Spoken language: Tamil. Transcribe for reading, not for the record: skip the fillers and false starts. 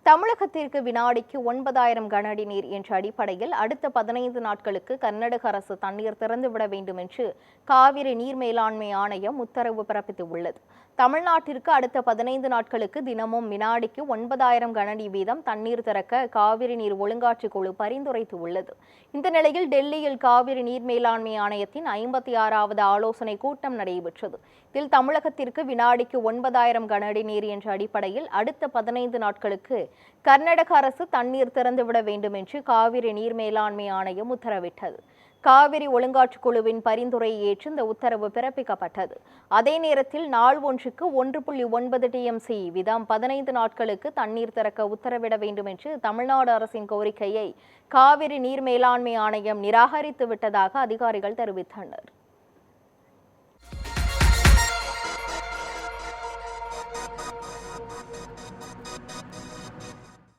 தமிழகத்திற்கு வினாடிக்கு 9,000 கனஅடி நீர் என்ற அடிப்படையில் அடுத்த 15 நாட்களுக்கு கர்நாடக அரசு தண்ணீர் திறந்துவிட வேண்டும் என்று காவிரி நீர் மேலாண்மை ஆணையம் உத்தரவு பிறப்பித்துள்ளது. தமிழ்நாட்டிற்கு அடுத்த 15 நாட்களுக்கு தினமும் வினாடிக்கு 9,000 கனஅடி வீதம் தண்ணீர் திறக்க காவிரி நீர் ஒழுங்காற்று குழு பரிந்துரைத்துள்ளது. இந்த நிலையில் டெல்லியில் காவிரி நீர் மேலாண்மை ஆணையத்தின் 56வது ஆலோசனை கூட்டம் நடைபெற்றது. இதில் தமிழகத்திற்கு வினாடிக்கு 9,000 கனஅடி நீர் என்ற அடிப்படையில் அடுத்த 15 நாட்களுக்கு கர்நாடக அரசு தண்ணீர் திறந்துவிட வேண்டும் என்று காவிரி நீர் மேலாண்மை ஆணையம் உத்தரவிட்டது. காவிரி ஒழுங்காற்று குழுவின் பரிந்துரையை ஏற்று இந்த உத்தரவு பிறப்பிக்கப்பட்டது. அதே நேரத்தில் நாள் ஒன்றுக்கு 1.9 TMC வீதம் 15 நாட்களுக்கு தண்ணீர் திறக்க உத்தரவிட வேண்டும் என்று தமிழ்நாடு அரசின் கோரிக்கையை காவிரி நீர் மேலாண்மை ஆணையம் நிராகரித்து விட்டதாக அதிகாரிகள் தெரிவித்தனர்.